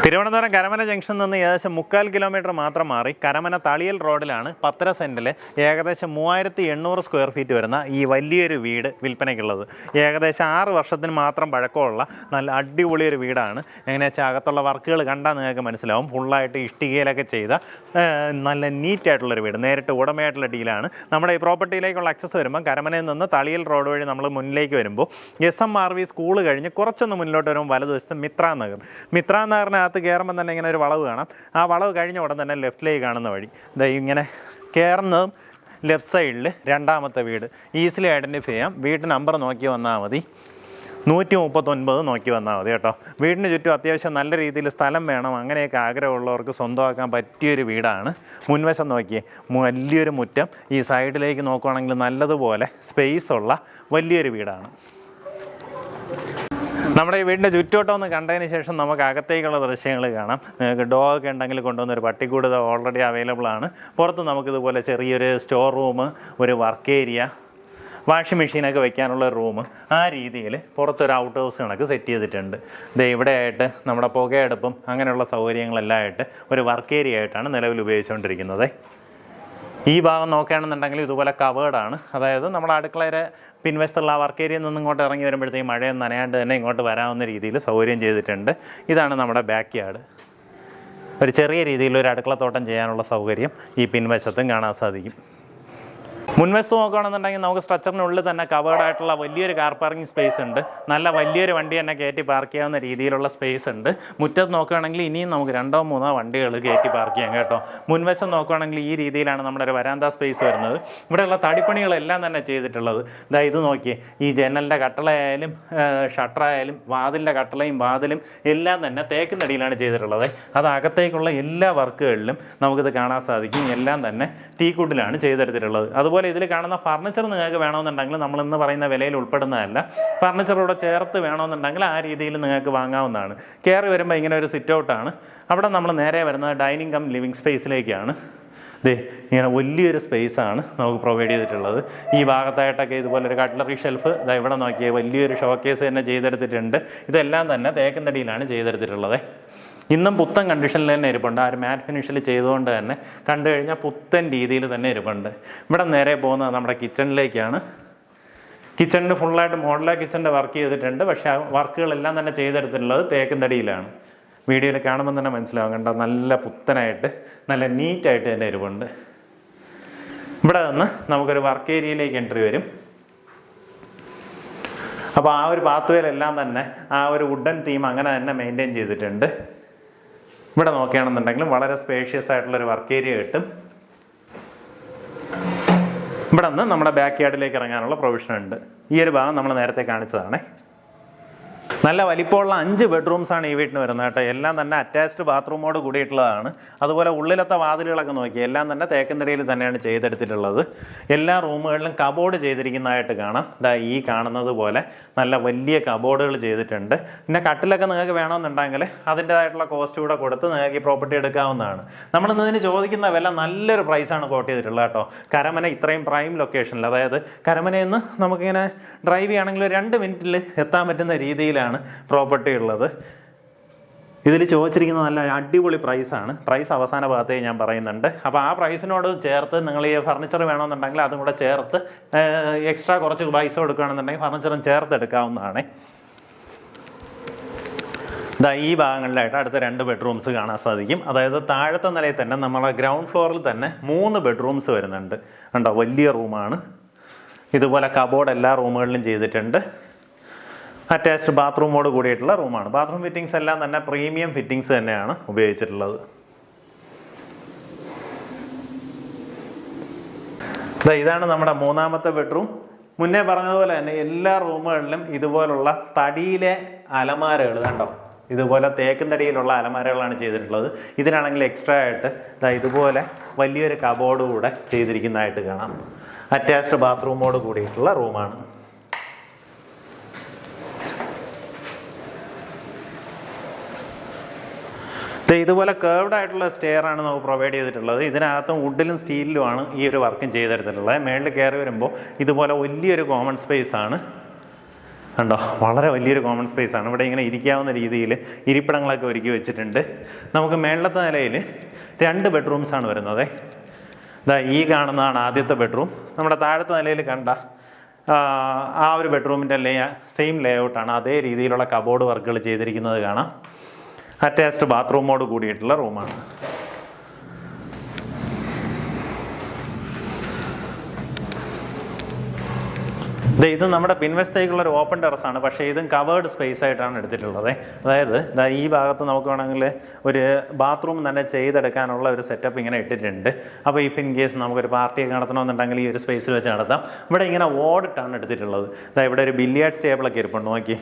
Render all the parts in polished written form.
തിരുവനന്തപുരം കരമന ജംഗ്ഷനിൽ നിന്ന് ഏകദേശം 3/4 കിലോമീറ്റർ മാത്രം മാറി കരമന തളിയൽ റോഡിലാണ് 10 സെൻറ്റിൽ ഏകദേശം 3800 സ്ക്വയർ ഫീറ്റ് വരുന്ന ഈ വലിയൊരു വീട് വിൽപ്പനയ്ക്കുള്ളത്. ഏകദേശം 6 വർഷത്തിന് മാത്രം പഴക്കമുള്ള നല്ല അടിപൊളിയൊരു വീടാണ്. എങ്ങനെയാ വെച്ചാൽ അകത്തുള്ള വർക്കുകൾ കണ്ടാൽ നിങ്ങൾക്ക് മനസ്സിലാവും. ഫുള്ളായിട്ട് ഇഷ്ടികയിലൊക്കെ ചെയ്ത നല്ല നീറ്റായിട്ടുള്ളൊരു വീട്. നേരിട്ട് ഉടമയായിട്ടുള്ള ഡീലാണ്. നമ്മുടെ ഈ പ്രോപ്പർട്ടിയിലേക്കുള്ള ആക്സസ് വരുമ്പോൾ കരമനയിൽ നിന്ന് തളിയൽ റോഡ് വഴി നമ്മൾ മുന്നിലേക്ക് വരുമ്പോൾ SMRV സ്കൂൾ കഴിഞ്ഞ് കുറച്ചൊന്ന് മുന്നിലോട്ട് വരുമ്പോൾ വലതുവശത്ത് മിത്ര നഗറിനകത്ത് കയറുമ്പോൾ തന്നെ ഇങ്ങനെ ഒരു വളവ് കാണാം. ആ വളവ് കഴിഞ്ഞ ഉടൻ തന്നെ ലെഫ്റ്റിലേക്ക് കാണുന്ന വഴി ഇങ്ങനെ കയറുന്നതും ലെഫ്റ്റ് സൈഡിൽ രണ്ടാമത്തെ വീട് ഈസിലി ഐഡൻറ്റിഫൈ ചെയ്യാം. വീട്ട് നമ്പർ നോക്കി വന്നാൽ മതി, 139 നോക്കി വന്നാൽ മതി കേട്ടോ. വീടിന് ചുറ്റും അത്യാവശ്യം നല്ല രീതിയിൽ സ്ഥലം വേണം, അങ്ങനെയൊക്കെ ആഗ്രഹമുള്ളവർക്ക് സ്വന്തമാക്കാൻ പറ്റിയൊരു വീടാണ്. മുൻവശം നോക്കിയേ, വലിയൊരു മുറ്റം. ഈ സൈഡിലേക്ക് നോക്കുകയാണെങ്കിൽ നല്ലതുപോലെ സ്പേസ് ഉള്ള വലിയൊരു വീടാണ്. നമ്മുടെ ഈ വീടിൻ്റെ ചുറ്റോട്ടം ഒന്ന് കണ്ടതിന് ശേഷം നമുക്ക് അകത്തേക്കുള്ള ദൃശ്യങ്ങൾ കാണാം. നിങ്ങൾക്ക് ഡോഗൊക്കെ ഉണ്ടെങ്കിൽ കൊണ്ടുവന്നൊരു പട്ടിക്കൂട് ഓൾറെഡി അവൈലബിൾ ആണ്. പുറത്ത് നമുക്കിതുപോലെ ചെറിയൊരു സ്റ്റോർ റൂം, ഒരു വർക്ക് ഏരിയ, വാഷിംഗ് മെഷീനൊക്കെ വെക്കാനുള്ള റൂം, ആ രീതിയിൽ പുറത്തൊരു ഔട്ട് ഹൗസ് കണക്ക് സെറ്റ് ചെയ്തിട്ടുണ്ട്. ഇവിടെ ആയിട്ട് നമ്മുടെ പുകയെടുപ്പും അങ്ങനെയുള്ള സൗകര്യങ്ങളെല്ലാം ആയിട്ട് ഒരു വർക്ക് ഏരിയ ആയിട്ടാണ് നിലവിൽ ഉപയോഗിച്ചുകൊണ്ടിരിക്കുന്നത്. ഈ ഭാഗം നോക്കുകയാണെന്നുണ്ടെങ്കിൽ ഇതുപോലെ കവേർഡാണ്. അതായത് നമ്മുടെ അടുക്കളയുടെ പിൻവശത്തുള്ള ആ വർക്ക് ഏരിയയിൽ നിന്ന് ഇങ്ങോട്ട് ഇറങ്ങി വരുമ്പോഴത്തേക്കും മഴയൊന്നും നനയാണ്ട് തന്നെ ഇങ്ങോട്ട് വരാവുന്ന രീതിയിൽ സൗകര്യം ചെയ്തിട്ടുണ്ട്. ഇതാണ് നമ്മുടെ ബാക്ക് യാർഡ്. ഒരു ചെറിയ രീതിയിലൊരു അടുക്കളത്തോട്ടം ചെയ്യാനുള്ള സൗകര്യം ഈ പിൻവശത്തും കാണാൻ സാധിക്കും. മുൻവശത്ത് നോക്കുകയാണെന്നുണ്ടെങ്കിൽ നമുക്ക് സ്ട്രക്ചറിനുള്ളിൽ തന്നെ കവേർഡായിട്ടുള്ള വലിയൊരു കാർ പാർക്കിംഗ് സ്പേസ് ഉണ്ട്. നല്ല വലിയൊരു വണ്ടി തന്നെ കയറ്റി പാർക്ക് ചെയ്യാവുന്ന രീതിയിലുള്ള സ്പേസ് ഉണ്ട്. മുറ്റത്ത് നോക്കുകയാണെങ്കിൽ ഇനിയും നമുക്ക് 2-3 വണ്ടികൾ കയറ്റി പാർക്ക് ചെയ്യാം കേട്ടോ. മുൻവശം നോക്കുകയാണെങ്കിൽ ഈ രീതിയിലാണ് നമ്മുടെ ഒരു വരാന്ത സ്പേസ് വരുന്നത്. ഇവിടെയുള്ള തടിപ്പണികളെല്ലാം തന്നെ ചെയ്തിട്ടുള്ളത്. ഇത് നോക്കിയേ, ഈ ജനലിൻ്റെ കട്ടളയായാലും ഷട്ടറായാലും വാതിലിൻ്റെ കട്ടളയും വാതിലും എല്ലാം തന്നെ തേക്കിനടിയിലാണ് ചെയ്തിട്ടുള്ളത്. അത് അകത്തേക്കുള്ള എല്ലാ വർക്കുകളിലും നമുക്കിത് കാണാൻ സാധിക്കും. എല്ലാം തന്നെ ടീക്കുഡിലാണ് ചെയ്തെടുത്തിട്ടുള്ളത്. അതുപോലെ ഇതിൽ കാണുന്ന ഫർണിച്ചർ നിങ്ങൾക്ക് വേണമെന്നുണ്ടെങ്കിൽ നമ്മൾ ഇന്ന് പറയുന്ന വിലയിൽ ഉൾപ്പെടുന്നതല്ല. ഫർണിച്ചറോടെ ചേർത്ത് വേണമെന്നുണ്ടെങ്കിൽ ആ രീതിയിൽ നിങ്ങൾക്ക് വാങ്ങാവുന്നതാണ്. കയറി വരുമ്പോൾ ഇങ്ങനെ ഒരു സിറ്റ് ഔട്ടാണ്. അവിടെ നമ്മൾ നേരെ വരുന്നത് ഡൈനിങ് കം ലിവിങ് സ്പേസിലേക്കാണ്. ഇങ്ങനെ വലിയൊരു സ്പേസാണ് നമുക്ക് പ്രൊവൈഡ് ചെയ്തിട്ടുള്ളത്. ഈ ഭാഗത്തായിട്ടൊക്കെ ഇതുപോലെ ഒരു കട്ട്ലറി ഷെൽഫ് ഇവിടെ നോക്കിയാൽ വലിയൊരു ഷോക്കേസ് തന്നെ ചെയ്തെടുത്തിട്ടുണ്ട്. ഇതെല്ലാം തന്നെ തേക്കിൻതടിയിലാണ് ചെയ്തെടുത്തിട്ടുള്ളത്. ഇന്നും പുത്തൻ കണ്ടീഷനിൽ തന്നെ ഇരിപ്പുണ്ട്. ആ ഒരു മാറ്റ് ഫിനിഷിൽ ചെയ്തുകൊണ്ട് തന്നെ കണ്ടു കഴിഞ്ഞാൽ പുത്തൻ രീതിയിൽ തന്നെ ഇരിപ്പുണ്ട്. ഇവിടെ നേരെ പോകുന്നത് നമ്മുടെ കിച്ചണിലേക്കാണ്. കിച്ചണിന് ഫുള്ളായിട്ട് മോഡലാ കിച്ചണിൻ്റെ വർക്ക് ചെയ്തിട്ടുണ്ട്. പക്ഷേ ആ വർക്കുകളെല്ലാം തന്നെ ചെയ്തെടുത്തിട്ടുള്ളത് തേക്കിൻതടിയിലാണ്. വീഡിയോയിൽ കാണുമ്പോൾ തന്നെ മനസ്സിലാവും. കണ്ടോ, നല്ല പുത്തനായിട്ട് നല്ല നീറ്റായിട്ട് തന്നെ ഇരിപ്പുണ്ട്. ഇവിടെ നിന്ന് നമുക്കൊരു വർക്ക് ഏരിയയിലേക്ക് എൻട്രി വരും. അപ്പോൾ ആ ഒരു പാത്വേയിലെല്ലാം തന്നെ ആ ഒരു വുഡൻ തീം അങ്ങനെ തന്നെ മെയിൻറ്റെയിൻ ചെയ്തിട്ടുണ്ട്. ഇവിടെ നോക്കുകയാണെന്നുണ്ടെങ്കിലും വളരെ സ്പേഷ്യസ് ആയിട്ടുള്ളൊരു വർക്ക് ഏരിയ കിട്ടും. ഇവിടെ നിന്ന് നമ്മുടെ ബാക്ക് യാർഡിലേക്ക് ഇറങ്ങാനുള്ള പ്രൊവിഷൻ ഉണ്ട്. ഈ ഒരു ഭാഗം നമ്മൾ നേരത്തെ കാണിച്ചതാണ്. നല്ല വലിപ്പമുള്ള 5 ബെഡ്റൂംസാണ് ഈ വീട്ടിന് വരുന്നത് കേട്ടോ. എല്ലാം തന്നെ അറ്റാച്ച്ഡ് ബാത്റൂമോട് കൂടിയിട്ടുള്ളതാണ്. അതുപോലെ ഉള്ളിലത്തെ വാതിലുകളൊക്കെ നോക്കി എല്ലാം തന്നെ തേക്കിൻതടിയിൽ തന്നെയാണ് ചെയ്തെടുത്തിട്ടുള്ളത്. എല്ലാ റൂമുകളിലും കബോർഡ് ചെയ്തിരിക്കുന്നതായിട്ട് കാണാം. ഈ കാണുന്നത് പോലെ നല്ല വലിയ കബോർഡുകൾ ചെയ്തിട്ടുണ്ട്. പിന്നെ കട്ടിലൊക്കെ നിങ്ങൾക്ക് വേണമെന്നുണ്ടെങ്കിൽ അതിൻ്റേതായിട്ടുള്ള കോസ്റ്റ് കൂടെ കൊടുത്ത് നിങ്ങൾക്ക് ഈ പ്രോപ്പർട്ടി എടുക്കാവുന്നതാണ്. നമ്മളിന്നതിന് ചോദിക്കുന്ന വില നല്ലൊരു പ്രൈസാണ് കോട്ട് ചെയ്തിട്ടുള്ളത് കേട്ടോ. കരമന ഇത്രയും പ്രൈം ലൊക്കേഷനിൽ, അതായത് കരമനയിൽ നിന്ന് നമുക്കിങ്ങനെ ഡ്രൈവ് ചെയ്യുകയാണെങ്കിൽ 2 മിനിറ്റിൽ എത്താൻ പറ്റുന്ന രീതിയിലാണ് പ്രോപ്പർട്ടി ഉള്ളത്. ഇതിൽ ചോദിച്ചിരിക്കുന്നത് നല്ല അടിപൊളി പ്രൈസാണ്. പ്രൈസ് അവസാന ഭാഗത്തേക്ക് ഞാൻ പറയുന്നുണ്ട്. അപ്പോൾ ആ പ്രൈസിനോട് ചേർത്ത് നിങ്ങൾ ഈ ഫർണിച്ചർ വേണമെന്നുണ്ടെങ്കിൽ അതും കൂടെ ചേർത്ത് എക്സ്ട്രാ കുറച്ച് പൈസ കൊടുക്കുകയാണെന്നുണ്ടെങ്കിൽ ഫർണിച്ചറും ചേർത്ത് എടുക്കാവുന്നതാണ്. ഈ ഭാഗങ്ങളിലായിട്ട് അടുത്ത 2 ബെഡ്റൂംസ് കാണാൻ സാധിക്കും. അതായത് താഴത്തെ നിലയിൽ തന്നെ നമ്മളെ ഗ്രൗണ്ട് ഫ്ലോറിൽ തന്നെ 3 ബെഡ്റൂംസ് വരുന്നുണ്ട്. കണ്ടോ, വലിയ റൂമാണ്. ഇതുപോലെ കബോർഡ് എല്ലാ റൂമുകളിലും ചെയ്തിട്ടുണ്ട്. അറ്റാച്ച്ഡ് ബാത്റൂമോട് കൂടിയിട്ടുള്ള റൂമാണ്. ബാത്റൂം ഫിറ്റിങ്സ് എല്ലാം തന്നെ പ്രീമിയം ഫിറ്റിങ്സ് തന്നെയാണ് ഉപയോഗിച്ചിട്ടുള്ളത്. ഇതാണ് നമ്മുടെ 3ാമത്തെ ബെഡ്റൂം. മുന്നേ പറഞ്ഞതുപോലെ തന്നെ എല്ലാ റൂമുകളിലും ഇതുപോലുള്ള തടിയിലെ അലമാരകൾ കണ്ടോ, ഇതുപോലെ തേക്കിൻതടിയിലുള്ള അലമാരകളാണ് ചെയ്തിട്ടുള്ളത്. ഇതിനാണെങ്കിൽ എക്സ്ട്രാ ആയിട്ട് ഇതുപോലെ വലിയൊരു കബോർഡ് കൂടെ ചെയ്തിരിക്കുന്നതായിട്ട് കാണാം. അറ്റാച്ച്ഡ് ബാത്റൂമോട് കൂടിയിട്ടുള്ള റൂമാണ്. ഇതുപോലെ കേർവ്ഡ് ആയിട്ടുള്ള സ്റ്റെയർ ആണ് നമുക്ക് പ്രൊവൈഡ് ചെയ്തിട്ടുള്ളത്. ഇതിനകത്തും വുഡിലും സ്റ്റീലിലുമാണ് ഈ ഒരു വർക്കും ചെയ്തെടുത്തിട്ടുള്ളത്. മേളിൽ കയറി വരുമ്പോൾ ഇതുപോലെ വലിയൊരു കോമൺ സ്പേസ് ആണ്. കണ്ടോ, വളരെ വലിയൊരു കോമൺ സ്പേസ് ആണ്. ഇവിടെ ഇങ്ങനെ ഇരിക്കാവുന്ന രീതിയിൽ ഇരിപ്പിടങ്ങളൊക്കെ ഒരുക്കി വെച്ചിട്ടുണ്ട്. നമുക്ക് മേളത്തെ നിലയിൽ 2 ബെഡ്റൂംസാണ് വരുന്നത്. ഇതാ ഈ കാണുന്നതാണ് ആദ്യത്തെ ബെഡ്റൂം. നമ്മുടെ താഴത്തെ നിലയിൽ കണ്ട ആ ഒരു ബെഡ്റൂമിൻ്റെ സെയിം ലേ ഔട്ടാണ്. അതേ രീതിയിലുള്ള കബോർഡ് വർക്കുകൾ ചെയ്തിരിക്കുന്നത് കാണാം. അറ്റാച്ച്ഡ് ബാത്റൂമോട് കൂടിയിട്ടുള്ള റൂമാണ്. ഇത് നമ്മുടെ പിൻവശത്തേക്കുള്ള ഒരു ഓപ്പൺ ടെറസാണ്. പക്ഷേ ഇതും കവേർഡ് സ്പേസ് ആയിട്ടാണ് എടുത്തിട്ടുള്ളത്. അതായത് ഈ ഭാഗത്ത് നമുക്ക് വേണമെങ്കിൽ ഒരു ബാത്റൂം തന്നെ ചെയ്തെടുക്കാനുള്ള ഒരു സെറ്റപ്പ് ഇങ്ങനെ ഇട്ടിട്ടുണ്ട്. അപ്പോൾ ഇഫ് ഇൻ കേസ് നമുക്കൊരു പാർട്ടിയൊക്കെ നടത്തണമെന്നുണ്ടെങ്കിൽ ഈ ഒരു സ്പേസിൽ വെച്ച് നടത്താം. ഇവിടെ ഇങ്ങനെ ഓടിട്ടാണ് എടുത്തിട്ടുള്ളത്. ഇവിടെ ഒരു ബില്ലിയാർഡ്സ് ടേബിളൊക്കെ ഇരിപ്പുണ്ട്, നോക്കി.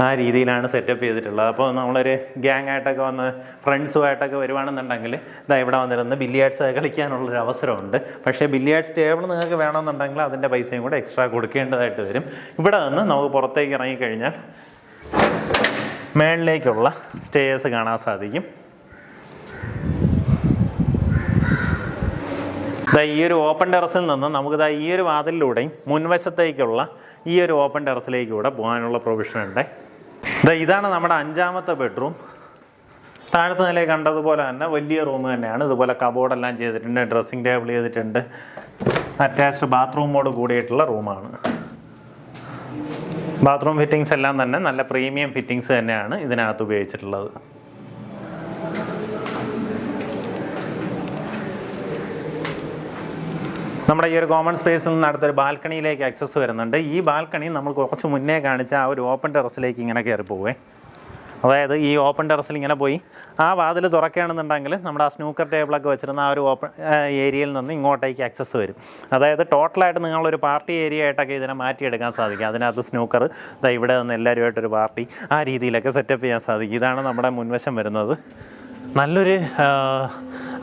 ആ രീതിയിലാണ് സെറ്റപ്പ് ചെയ്തിട്ടുള്ളത്. അപ്പോൾ നമ്മളൊരു ഗ്യാങ് ആയിട്ടൊക്കെ വന്ന് ഫ്രണ്ട്സുമായിട്ടൊക്കെ വരുവാണെന്നുണ്ടെങ്കിൽ ഇവിടെ വന്നിരുന്ന് ബില്ലിയാർഡ്സ് കളിക്കാനുള്ളൊരു അവസരമുണ്ട്. പക്ഷേ ബില്ലിയാർഡ്സ് ടേബിൾ നിങ്ങൾക്ക് വേണമെന്നുണ്ടെങ്കിൽ അതിൻ്റെ പൈസയും കൂടെ എക്സ്ട്രാ കൊടുക്കേണ്ടതായിട്ട് വരും. ഇവിടെ നിന്ന് നമുക്ക് പുറത്തേക്ക് ഇറങ്ങിക്കഴിഞ്ഞാൽ മേളിലേക്കുള്ള സ്റ്റേയേഴ്സ് കാണാൻ സാധിക്കും. ഈ ഒരു ഓപ്പൺ ടെറസിൽ നിന്ന് നമുക്ക് ഈ ഒരു വാതിലിലൂടെയും മുൻവശത്തേക്കുള്ള ഈ ഒരു ഓപ്പൺ ടെറസിലേക്കൂടെ പോകാനുള്ള പ്രൊവിഷൻ ഉണ്ട്. ഇതാണ് നമ്മുടെ 5ാമത്തെ ബെഡ്റൂം. താഴത്തെ നിലയിൽ കണ്ടതുപോലെ തന്നെ വലിയ റൂം തന്നെയാണ്. ഇതുപോലെ കബോർഡെല്ലാം ചെയ്തിട്ടുണ്ട്, ഡ്രസ്സിങ് ടേബിൾ ചെയ്തിട്ടുണ്ട്. അറ്റാച്ച്ഡ് ബാത്റൂമോട് കൂടിയിട്ടുള്ള റൂമാണ്. ബാത്റൂം ഫിറ്റിങ്സ് എല്ലാം തന്നെ നല്ല പ്രീമിയം ഫിറ്റിങ്സ് തന്നെയാണ് ഇതിനകത്ത് ഉപയോഗിച്ചിട്ടുള്ളത്. നമ്മുടെ ഈ ഒരു കോമൺ സ്പേസിൽ നിന്ന് അടുത്തൊരു ബാൽക്കണിയിലേക്ക് ആക്സസ് വരുന്നുണ്ട്. ഈ ബാൽക്കണി നമ്മൾ കുറച്ച് മുന്നേ കാണിച്ച ആ ഒരു ഓപ്പൺ ടെറസിലേക്ക് ഇങ്ങനെ കയറി പോവേ. അതായത് ഈ ഓപ്പൺ ടെറസിൽ ഇങ്ങനെ പോയി ആ വാതിൽ തുറക്കുകയാണെന്നുണ്ടെങ്കിൽ നമ്മുടെ ആ സ്നൂക്കർ ടേബിളൊക്കെ വെച്ചിരുന്ന ആ ഒരു ഓപ്പൺ ഏരിയയിൽ നിന്ന് ഇങ്ങോട്ടേക്ക് ആക്സസ് വരും. അതായത് ടോട്ടലായിട്ട് നിങ്ങളൊരു പാർട്ടി ഏരിയ ആയിട്ടൊക്കെ ഇതിനെ മാറ്റിയെടുക്കാൻ സാധിക്കും. അതിനകത്ത് സ്നൂക്കർ ഇവിടെ നിന്ന് എല്ലാവരുമായിട്ടൊരു പാർട്ടി ആ രീതിയിലൊക്കെ സെറ്റപ്പ് ചെയ്യാൻ സാധിക്കും. ഇതാണ് നമ്മുടെ മുൻവശം വരുന്നത്. നല്ലൊരു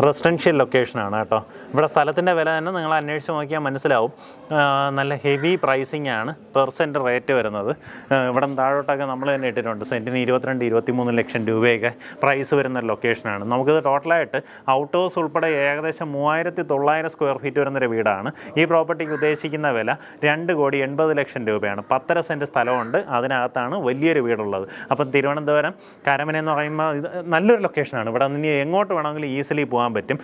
റെസിഡൻഷ്യൽ ലൊക്കേഷനാണ് കേട്ടോ. ഇവിടെ സ്ഥലത്തിൻ്റെ വില തന്നെ നിങ്ങൾ അന്വേഷിച്ച് നോക്കിയാൽ മനസ്സിലാവും. നല്ല ഹെവി പ്രൈസിങ് ആണ് പെർ സെൻറ്റ് റേറ്റ് വരുന്നത്. ഇവിടെ താഴോട്ടൊക്കെ നമ്മൾ തന്നെ ഇട്ടിട്ടുണ്ട്. സെൻറ്റിന് 22-23 ലക്ഷം രൂപയൊക്കെ പ്രൈസ് വരുന്ന ലൊക്കേഷനാണ്. നമുക്കിത് ടോട്ടലായിട്ട് ഔട്ട് ഹൗസ് ഉൾപ്പെടെ ഏകദേശം 3900 സ്ക്വയർ ഫീറ്റ് വരുന്നൊരു വീടാണ്. ഈ പ്രോപ്പർട്ടിക്ക് ഉദ്ദേശിക്കുന്ന വില 2,80,00,000 രൂപയാണ്. 10.5 സെൻറ്റ് സ്ഥലമുണ്ട്. അതിനകത്താണ് വലിയൊരു വീടുള്ളത്. അപ്പം തിരുവനന്തപുരം കരമന എന്ന് പറയുമ്പോൾ ഇത് നല്ലൊരു ലൊക്കേഷനാണ്. ഇവിടെ നിന്ന് എങ്ങോട്ട് വേണമെങ്കിലും ഈസിലി പോകാൻ പറ്റും.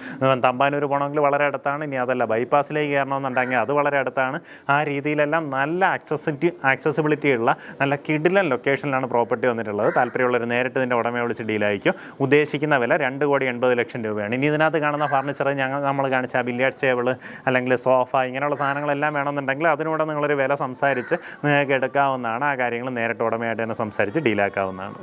തമ്പാനൂർ പോകണമെങ്കിൽ വളരെ അടുത്താണ്. ഇനി അതല്ല ബൈപ്പാസിലേക്ക് കയറണമെന്നുണ്ടെങ്കിൽ അത് വളരെ അടുത്താണ്. ആ രീതിയിലെല്ലാം നല്ല ആക്സസിബിലിറ്റി ഉള്ള നല്ല കിടിലൻ ലൊക്കേഷനിലാണ് പ്രോപ്പർട്ടി വന്നിട്ടുള്ളത്. താല്പര്യമുള്ളവർ നേരിട്ട് ഇതിൻ്റെ ഉടമയെ വിളിച്ച് ഡീലായിരിക്കും. ഉദ്ദേശിക്കുന്ന വില 2,80,00,000 രൂപയാണ്. ഇനി ഇതിനകത്ത് കാണുന്ന ഫർണിച്ചർ നമ്മൾ കാണിച്ച ബില്ലിയാർഡ്സ് ടേബിൾ അല്ലെങ്കിൽ സോഫ ഇങ്ങനെയുള്ള സാധനങ്ങളെല്ലാം വേണമെന്നുണ്ടെങ്കിൽ അതിനൂടെ നിങ്ങളൊരു വില സംസാരിച്ച് നിങ്ങൾക്ക് എടുക്കാവുന്നതാണ്. ആ കാര്യങ്ങൾ നേരിട്ട് ഉടമയായിട്ട് തന്നെ സംസാരിച്ച് ഡീലാക്കാവുന്നതാണ്.